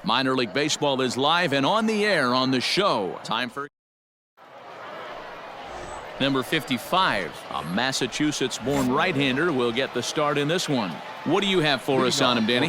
Minor League Baseball is live and on the air on the show. Time for number 55, a Massachusetts-born right-hander, will get the start in this one. What do you have for us on him, Danny?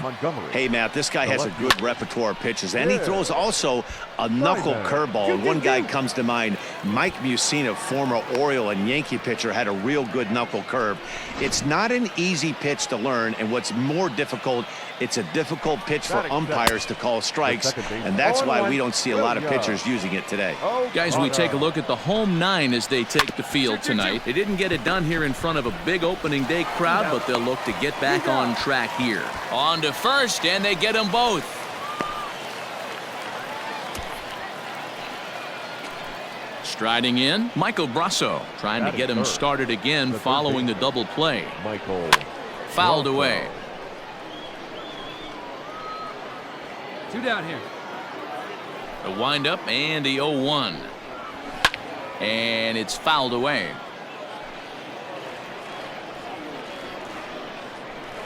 Hey, Matt, this guy has a good repertoire of pitches, and he throws also a knuckle curveball. And one guy comes to mind, Mike Mussina, former Oriole and Yankee pitcher, had a real good knuckle curve. It's not an easy pitch to learn, and what's more difficult, it's a difficult pitch for umpires to call strikes, and that's why we don't see a lot of pitchers using it today. Guys, we take a look at the home nine as they take the field tonight. They didn't get it done here in front of a big opening day crowd, but they'll look to get back on track here. On to first, and they get them both. Striding in, Michael Brasso, trying to get him started again following the double play. Fouled away. 2 down here. The windup and the 0-1. And it's fouled away.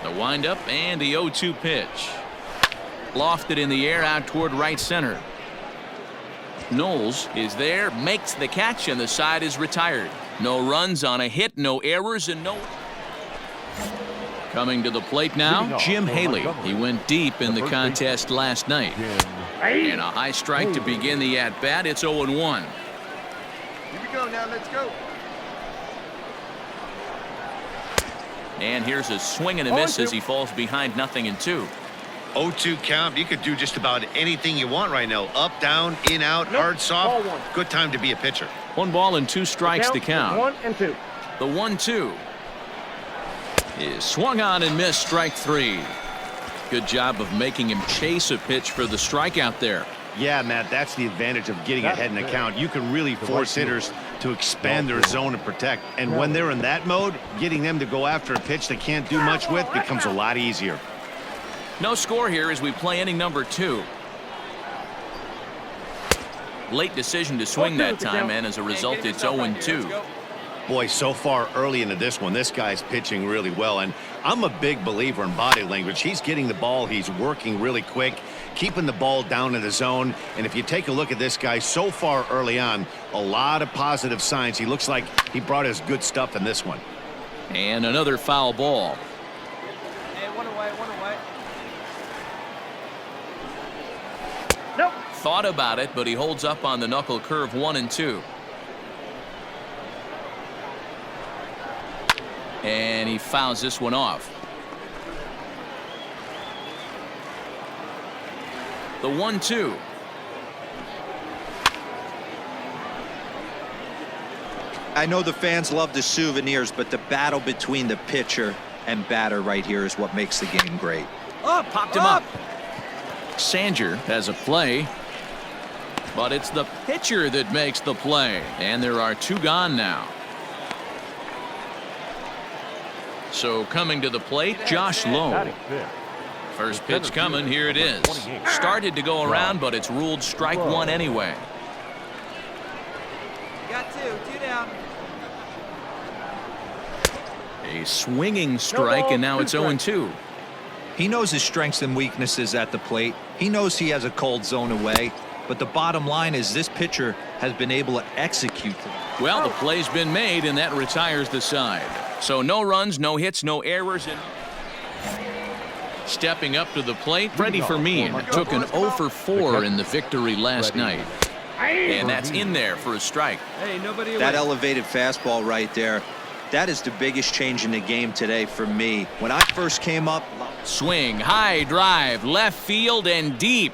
The windup and the 0-2 pitch. Lofted in the air out toward right center. Knowles is there, makes the catch, and the side is retired. No runs on a hit, no errors, and no... Coming to the plate now, Jim Haley. He went deep in the contest last night. And a high strike to begin the at-bat. It's 0-1. Here we go now, let's go. And here's a swing and a miss as he falls behind 0-2. 0-2 count. You could do just about anything you want right now. Up, down, in, out, hard, soft. Good time to be a pitcher. 1 ball and 2 strikes to count. 1 and 2. The 1-2 is swung on and missed, strike 3. Good job of making him chase a pitch for the strikeout there. Yeah, Matt, that's the advantage of getting ahead in the count. You can really force hitters to expand their zone and protect. And when they're in that mode, getting them to go after a pitch they can't do much with becomes a lot easier. No score here as we play inning number 2. Late decision to swing that time, and as a result, it's 0-2. Boy, so far early into this one, this guy's pitching really well, and I'm a big believer in body language. He's getting the ball, he's working really quick, keeping the ball down in the zone, and if you take a look at this guy so far early on, a lot of positive signs. He looks like he brought his good stuff in this one. And another foul ball. Hey, one away, one away. Nope. Thought about it, but he holds up on the knuckle curve 1-2. And he fouls this one off. The 1-2. I know the fans love the souvenirs, but the battle between the pitcher and batter right here is what makes the game great. Oh, popped him up. Sanger has a play, but it's the pitcher that makes the play, and there are 2 gone now. So coming to the plate, Josh Lowe. First pitch coming, here it is. Started to go around, but it's ruled strike 1 anyway. You got 2 down. A swinging strike, and now it's 0-2. He knows his strengths and weaknesses at the plate. He knows he has a cold zone away, but the bottom line is this pitcher has been able to execute. Well, the play's been made, and that retires the side. So no runs, no hits, no errors. And stepping up to the plate, Freddie Fermin took an 0-for-4 in the victory last night. And that's in there for a strike. Hey, nobody away. That elevated fastball right there, that is the biggest change in the game today for me. When I first came up, Swing, high drive, left field and deep.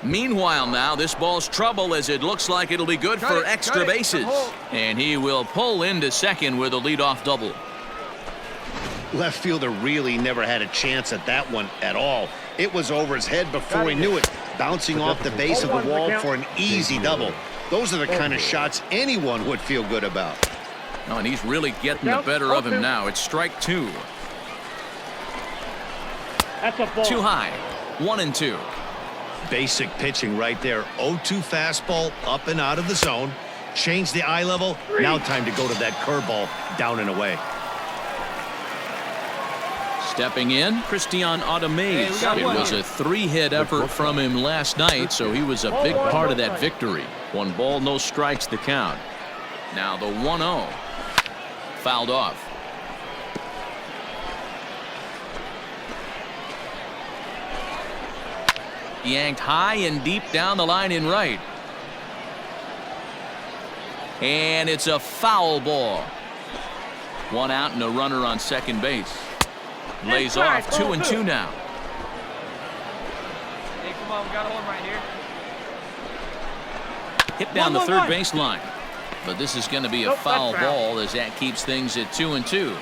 Meanwhile now, this ball's trouble as it looks like it'll be good for extra bases. And he will pull into second with a leadoff double. Left fielder really never had a chance at that one at all. It was over his head before he knew it, bouncing off the base of the wall for an easy double. Those are the kind of shots anyone would feel good about. Oh, and he's really getting the better of him now. It's strike 2. That's a ball. Too high. 1-2. Basic pitching right there. 0-2 fastball up and out of the zone. Change the eye level. Now time to go to that curveball down and away. Stepping in, Christian Ademaze. It was a 3-hit effort from him last night, so he was a big part of that victory. 1 ball, no strikes the count. Now the 1-0. Fouled off. Yanked high and deep down the line in right. And it's a foul ball. 1 out and a runner on second base. Lays off. 2-2 now. Hey, come on, we got one right here. Hit down the third baseline. But this is going to be a foul ball as that keeps things at 2-2.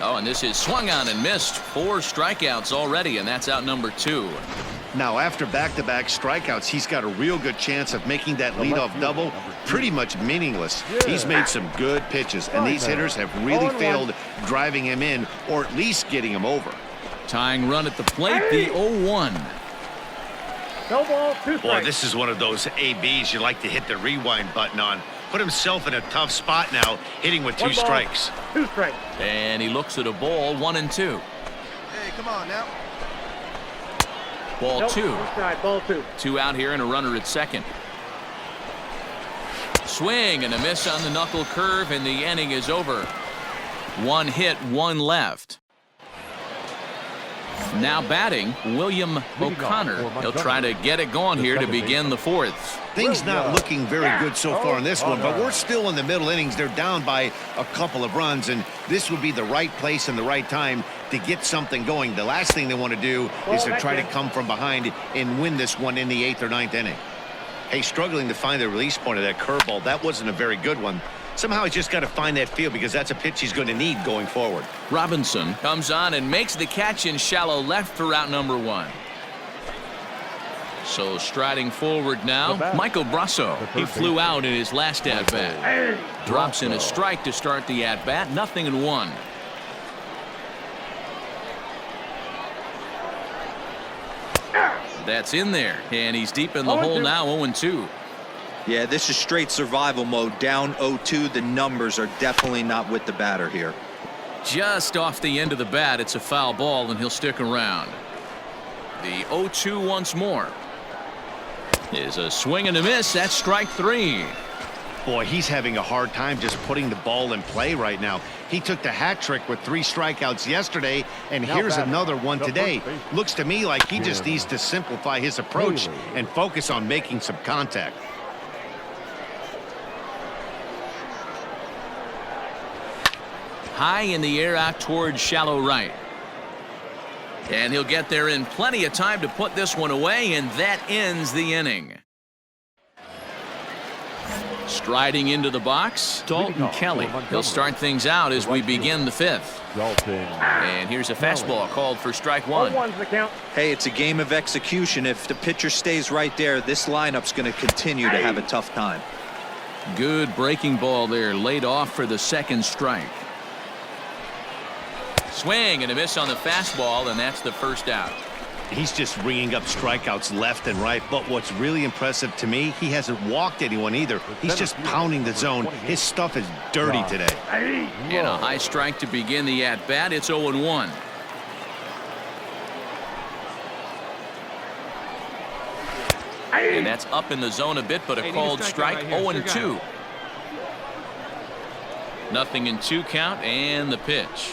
Oh, and this is swung on and missed. 4 strikeouts already, and that's out number 2. Now, after back-to-back strikeouts, he's got a real good chance of making that leadoff double pretty much meaningless. He's made some good pitches, and these hitters have really failed driving him in or at least getting him over. Tying run at the plate, the 0-1. No ball, 2 strikes. Boy, this is one of those ABs you like to hit the rewind button on. Put himself in a tough spot now, hitting with 2 strikes. 2 strikes. And he looks at a ball, 1-2. Hey, come on now. Ball 2. Inside, ball 2. 2 out here and a runner at second. Swing and a miss on the knuckle curve, and the inning is over. 1 hit, 1 left. Now batting, William O'Connor. He'll try to get it going here to begin the 4th. Things not looking very good so far in this one, but we're still in the middle innings. They're down by a couple of runs, and this would be the right place and the right time to get something going. The last thing they want to do is to try to come from behind and win this one in the 8th or 9th inning. Hey, struggling to find the release point of that curveball. That wasn't a very good one. Somehow he's just got to find that feel because that's a pitch he's going to need going forward. Robinson comes on and makes the catch in shallow left for out number 1. So striding forward now, Michael Brasso. He flew out in his last at-bat. Drops in a strike to start the at-bat. 0-1. That's in there, and he's deep in the hole now. 0-2. Yeah, this is straight survival mode. Down 0-2. The numbers are definitely not with the batter here. Just off the end of the bat, it's a foul ball, and he'll stick around. The 0-2 once more. Is a swing and a miss. That's strike 3. Boy, he's having a hard time just putting the ball in play right now. He took the hat trick with 3 strikeouts yesterday, and here's another one today. Looks to me like he just needs to simplify his approach and focus on making some contact. High in the air out towards shallow right. And he'll get there in plenty of time to put this one away, and that ends the inning. Striding into the box, Dalton Kelly. He'll start things out as we begin the 5th. And here's a fastball called for strike 1. Hey, it's a game of execution. If the pitcher stays right there, this lineup's going to continue to have a tough time. Good breaking ball there, laid off for the 2nd strike. Swing and a miss on the fastball, and that's the 1st out. He's just ringing up strikeouts left and right, but what's really impressive to me, he hasn't walked anyone either. He's just pounding the zone. His stuff is dirty today. And a high strike to begin the at-bat. It's 0-1. And that's up in the zone a bit, but a called strike. 0-2. 0-2 count, and the pitch.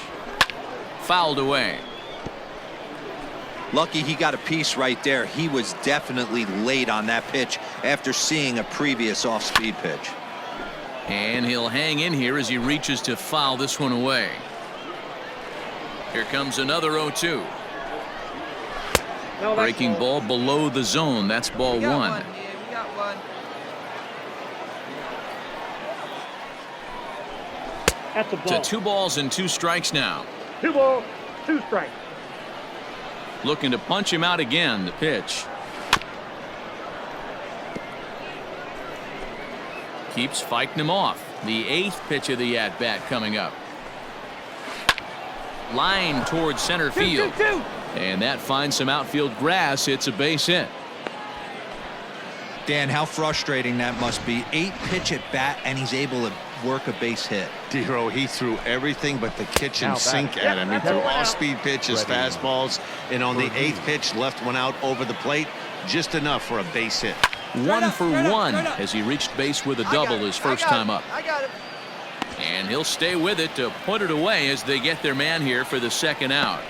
Fouled away. Lucky he got a piece right there. He was definitely late on that pitch after seeing a previous off-speed pitch. And he'll hang in here as he reaches to foul this one away. Here comes another 0-2. Breaking ball below the zone. That's ball 1. We got one. That's a ball. To 2 balls and 2 strikes now. 2 balls, 2 strikes. Looking to punch him out again. The pitch. keeps fighting him off. The 8th pitch of the at-bat coming up. Line towards center field. And that finds some outfield grass. It's a base hit. Dan, how frustrating that must be. 8 pitch at bat, and he's able to work a base hit. Dero, he threw everything but the kitchen sink at him. He threw off-speed pitches, fastballs, and on the 8th pitch, left one out over the plate, just enough for a base hit. 1 for 1 as he reached base with a double his first time up. I got it. And he'll stay with it to put it away as they get their man here for the second out.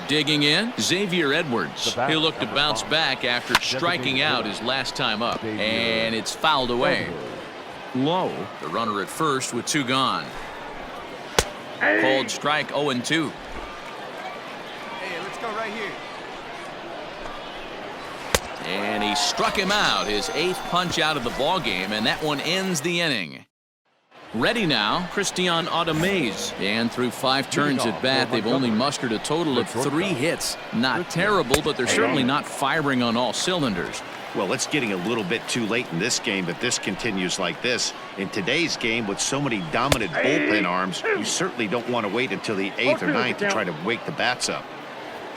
Digging in, Xavier Edwards. He'll look to bounce back after striking out his last time up. And it's fouled away. Low. The runner at first with 2 gone. Called strike 0-2. Hey, let's go right here. And he struck him out, his 8th punch out of the ball game, and that one ends the inning. Ready now, Christian Automez. And through 5 turns at bat, they've only mustered a total of 3 hits. Not terrible, but they're certainly not firing on all cylinders. Well, it's getting a little bit too late in this game, but this continues like this. In today's game, with so many dominant bullpen arms, you certainly don't want to wait until the 8th or 9th to try to wake the bats up.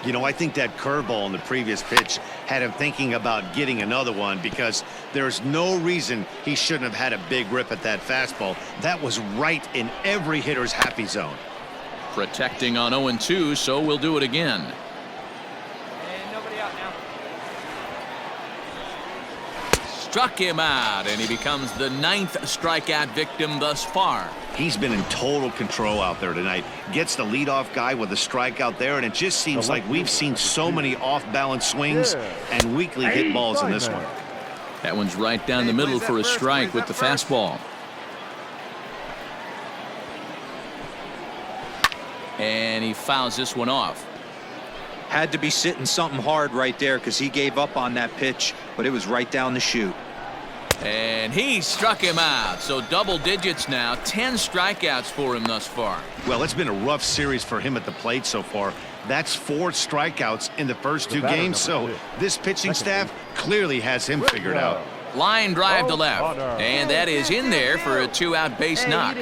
You know, I think that curveball in the previous pitch had him thinking about getting another one, because there's no reason he shouldn't have had a big rip at that fastball. That was right in every hitter's happy zone. Protecting on 0-2, so we'll do it again. And nobody out now. Struck him out, and he becomes the 9th strikeout victim thus far. He's been in total control out there tonight. Gets the leadoff guy with a strikeout there, and it just seems like we've seen so many off-balance swings and weakly hit balls in this one. That one's right down the middle for a strike with the fastball. And he fouls this one off. Had to be sitting something hard right there, because he gave up on that pitch, but it was right down the chute. And he struck him out. So double digits now. 10 strikeouts for him thus far. Well, it's been a rough series for him at the plate so far. That's 4 strikeouts in the first 2 games. So this pitching staff clearly has him figured out. Line drive to left. And that is in there for a 2-out base knock.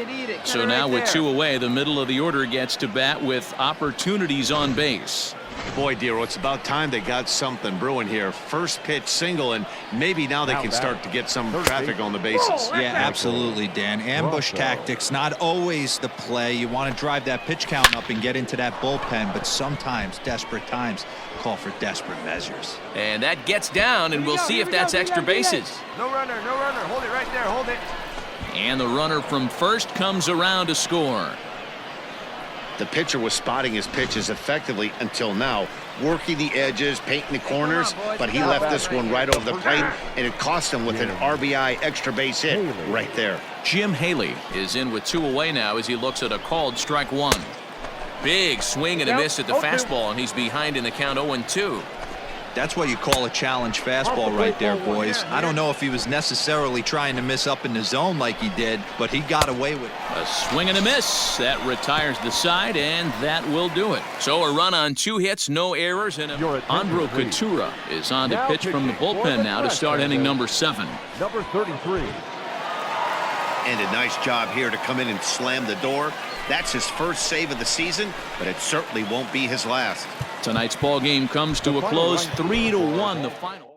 So now with 2 away, the middle of the order gets to bat with opportunities on base. Boy, Dero, it's about time they got something brewing here. First pitch single, and maybe now they can start to get some traffic on the bases. Yeah, absolutely, Dan. Ambush tactics, not always the play. You want to drive that pitch count up and get into that bullpen, but sometimes desperate times call for desperate measures. And that gets down, and we'll see if that's extra bases. No runner, no runner. Hold it right there, hold it. And the runner from first comes around to score. The pitcher was spotting his pitches effectively until now, working the edges, painting the corners, but he left this one right over the plate, and it cost him with an RBI extra base hit right there. Jim Haley is in with 2 away now as he looks at a called strike 1. Big swing and a miss at the fastball, and he's behind in the count 0-2. That's what you call a challenge fastball right there, boys. I don't know if he was necessarily trying to miss up in the zone like he did, but he got away with it. A swing and a miss. That retires the side, and that will do it. So a run on 2 hits, no errors, and Andro Coutura is on to pitch from the bullpen now to start inning number 7. Number 33. And a nice job here to come in and slam the door. That's his first save of the season, but it certainly won't be his last. Tonight's ball game comes to a close, 3-1 the final.